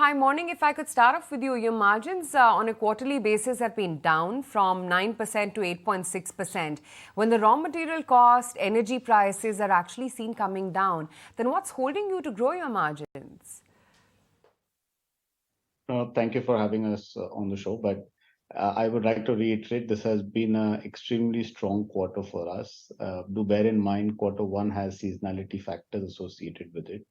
hi, morning. If I could start off with you, your margins on a quarterly basis have been down from 9% to 8.6%. When the raw material cost, energy prices are actually seen coming down, then what's holding you to grow your margins? Thank you for having us on the show. But I would like to reiterate this has been an extremely strong quarter for us. Do bear in mind, quarter one has seasonality factors associated with it.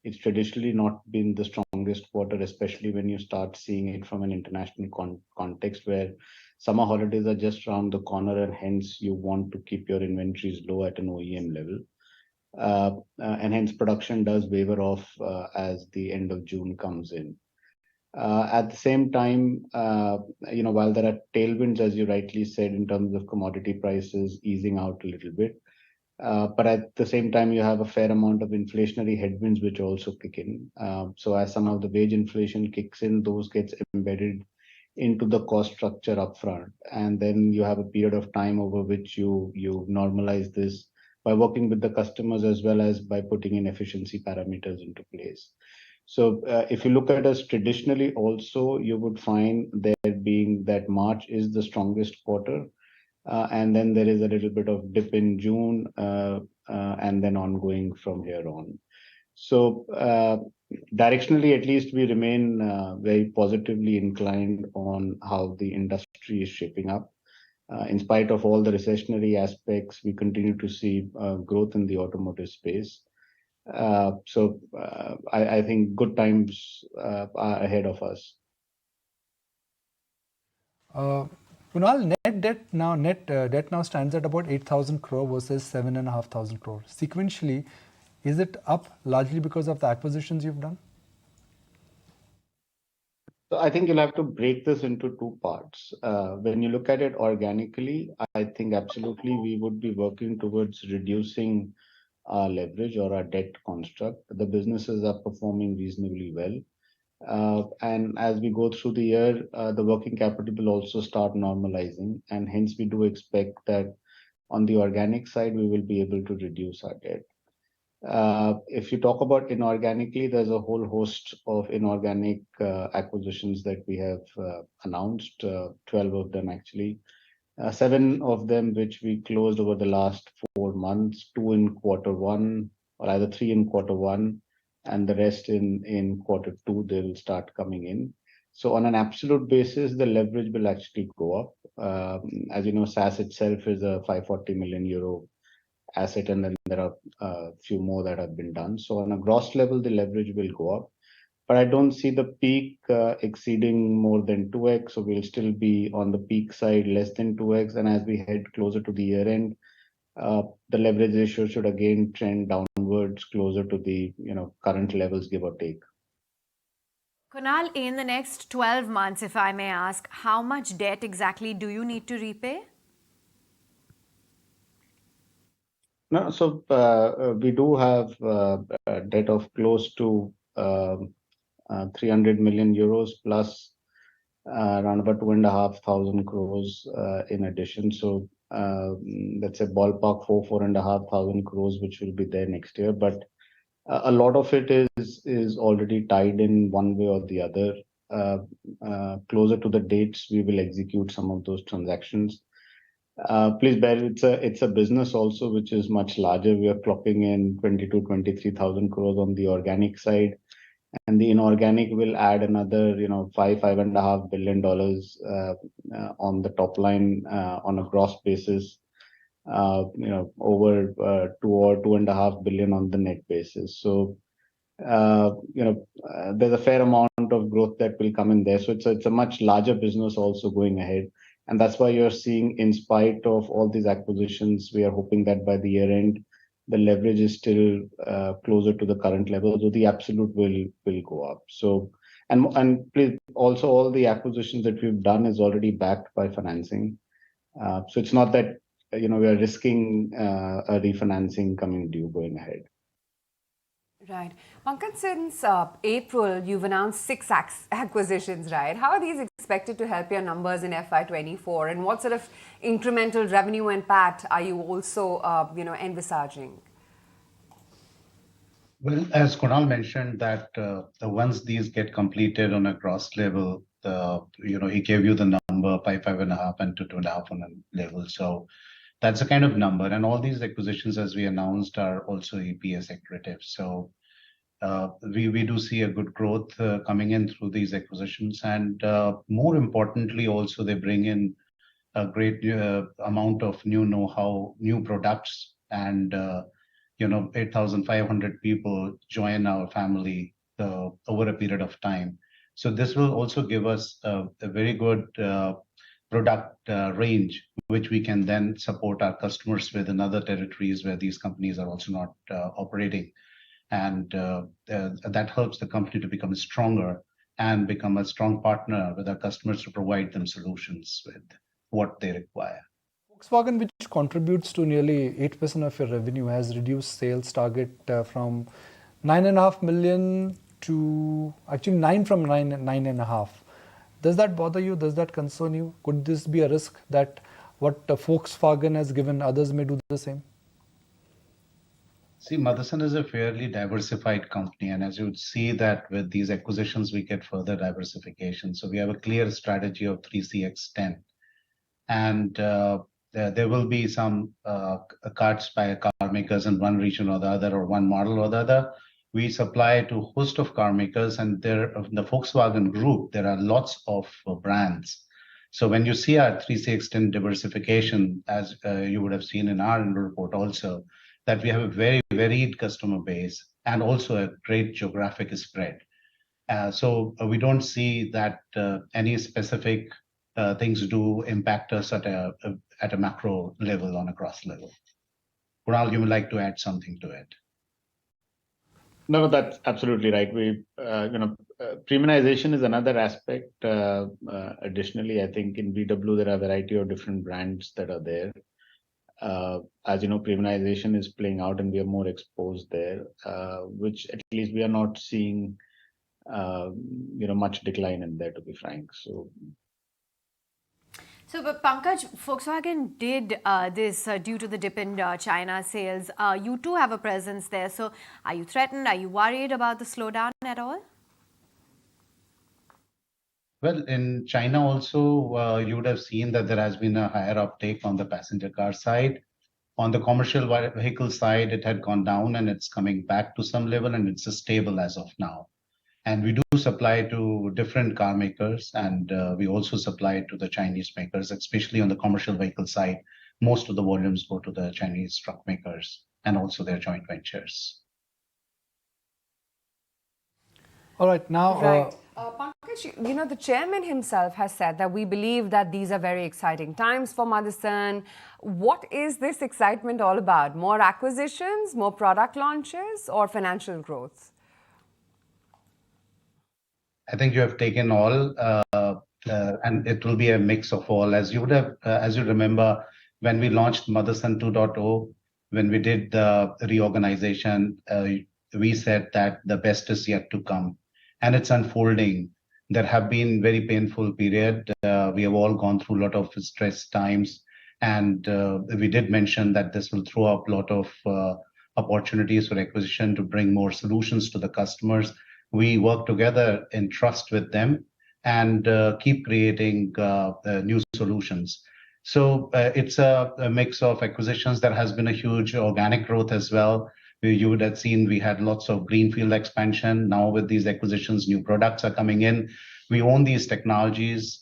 It's traditionally not been the strongest quarter, especially when you start seeing it from an international context where summer holidays are just around the corner, and hence you want to keep your inventories low at an OEM level. And hence production does waver off as the end of June comes in. At the same time, while there are tailwinds, as you rightly said, in terms of commodity prices easing out a little bit, but at the same time, you have a fair amount of inflationary headwinds which also kick in. So as some of the wage inflation kicks in, those gets embedded into the cost structure upfront, and then you have a period of time over which you normalize this by working with the customers as well as by putting in efficiency parameters into place. So if you look at us traditionally also, you would find there being that March is the strongest quarter. And then there is a little bit of dip in June and then ongoing from here on. So directionally, at least we remain very positively inclined on how the industry is shaping up. In spite of all the recessionary aspects, we continue to see growth in the automotive space. So I think good times are ahead of us. Kunal, net debt now stands at about 8,000 crore versus 7,500 crore. Sequentially, is it up largely because of the acquisitions you've done? So I think you'll have to break this into two parts. When you look at it organically, I think absolutely we would be working towards reducing our leverage or our debt construct. The businesses are performing reasonably well. And as we go through the year, the working capital will also start normalizing. And hence, we do expect that on the organic side, we will be able to reduce our debt. If you talk about inorganically, there's a whole host of inorganic acquisitions that we have announced, 12 of them actually. 7 of them which we closed over the last 4 months, 2 in quarter one, or either 3 in quarter one, and the rest in quarter two, they will start coming in. So on an absolute basis, the leverage will actually go up. As you know, SAS itself is a 540 million euro asset, and then there are a few more that have been done. So on a gross level, the leverage will go up. But I don't see the peak exceeding more than 2x, so we'll still be on the peak side less than 2x. And as we head closer to the year end, the leverage ratio should again trend downwards closer to the current levels, give or take. Kunal, in the next 12 months, if I may ask, how much debt exactly do you need to repay? No, so we do have a debt of close to 300 million euros plus around about 2,500 crores in addition. So that's a ballpark 4,500 crores, which will be there next year. But a lot of it is already tied in one way or the other. Closer to the dates, we will execute some of those transactions. Please bear, it's a business also which is much larger. We are clocking in 22,000-23,000 crores on the organic side, and the inorganic will add another $5.5 billion on the top line on a gross basis. Over 2 or 2.5 billion on the net basis. So there's a fair amount of growth that will come in there. So it's a much larger business also going ahead. And that's why you're seeing, in spite of all these acquisitions, we are hoping that by the year end, the leverage is still closer to the current level, so the absolute will go up. So, and please, also all the acquisitions that we've done is already backed by financing. So it's not that we are risking a refinancing coming due going ahead. Right. Pankaj, since April, you've announced 6 acquisitions, right? How are these expected to help your numbers in FY24? And what sort of incremental revenue and PAT are you also, envisaging? Well, as Kunal mentioned, that once these get completed on a gross level, he gave you the number 5.5, and to 2.5 on a level. So that's a kind of number. And all these acquisitions, as we announced, are also EPS accretive. So we do see a good growth coming in through these acquisitions. And more importantly, also they bring in a great amount of new know-how, new products, and 8,500 people join our family over a period of time. So this will also give us a very good product range, which we can then support our customers with in other territories where these companies are also not operating. And that helps the company to become stronger and become a strong partner with our customers to provide them solutions with what they require. Volkswagen, which contributes to nearly 8% of your revenue, has reduced sales target from 9.5 million to actually 9 from 9.5. Does that bother you? Does that concern you? Could this be a risk that what Volkswagen has given, others may do the same? See, Motherson is a fairly diversified company, and as you would see that with these acquisitions, we get further diversification. So we have a clear strategy of 3CX10, and there will be some cards by car makers in one region or the other, or one model or the other. We supply to a host of car makers, and there, in the Volkswagen group, there are lots of brands. So when you see our 3CX10 diversification, as you would have seen in our annual report also, that we have a very varied customer base and also a great geographic spread. So we don't see that any specific things do impact us at a macro level, on a cross level. Kunal, you would like to add something to it? No, that's absolutely right. Premiumization is another aspect. Additionally, I think in VW there are a variety of different brands that are there. As you know, premiumization is playing out, and we are more exposed there, which at least we are not seeing, much decline in there, to be frank. But Pankaj, Volkswagen did this due to the dip in China sales. You too have a presence there. So are you threatened? Are you worried about the slowdown at all? Well, in China also, you would have seen that there has been a higher uptake on the passenger car side. On the commercial vehicle side, it had gone down, and it's coming back to some level, and it's stable as of now. And we do supply to different car makers, and we also supply to the Chinese makers, especially on the commercial vehicle side. Most of the volumes go to the Chinese truck makers and also their joint ventures. All right, now... Right. Pankaj, the chairman himself has said that we believe that these are very exciting times for Motherson. What is this excitement all about? More acquisitions, more product launches, or financial growth? I think you have taken all, and it will be a mix of all. As you remember, when we launched Motherson 2.0, when we did the reorganization, we said that the best is yet to come, and it's unfolding. There have been very painful period. We have all gone through a lot of stress times, and we did mention that this will throw up a lot of opportunities for acquisition to bring more solutions to the customers. We work together in trust with them and keep creating new solutions. So it's a mix of acquisitions. There has been a huge organic growth as well. You would have seen we had lots of greenfield expansion. Now with these acquisitions, new products are coming in. We own these technologies.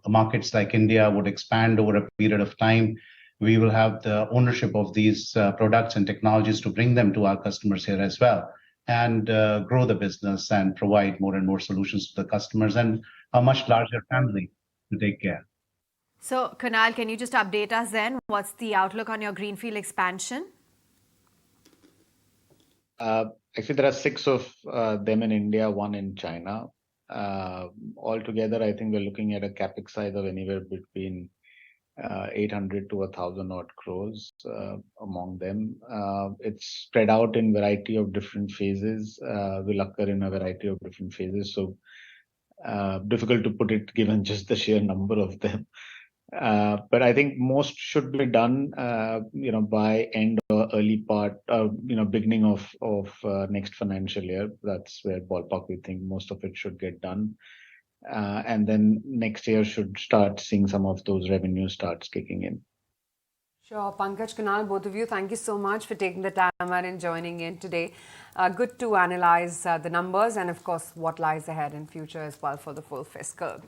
Markets like India would expand over a period of time. We will have the ownership of these products and technologies to bring them to our customers here as well, and grow the business and provide more and more solutions to the customers, and a much larger family to take care. So, Kunal, can you just update us then? What's the outlook on your greenfield expansion? Actually, there are 6 of them in India, 1 in China. Altogether, I think we're looking at a capex size of anywhere between 800 to 1,000 odd crores among them. It's spread out in variety of different phases, will occur in a variety of different phases. So difficult to put it given just the sheer number of them. But I think most should be done, by end or early part, beginning of next financial year. That's where ballpark we think most of it should get done. And then next year should start seeing some of those revenues starts kicking in. Sure. Pankaj, Kunal, both of you, thank you so much for taking the time out and joining in today. Good to analyze the numbers and, of course, what lies ahead in future as well for the full fiscal.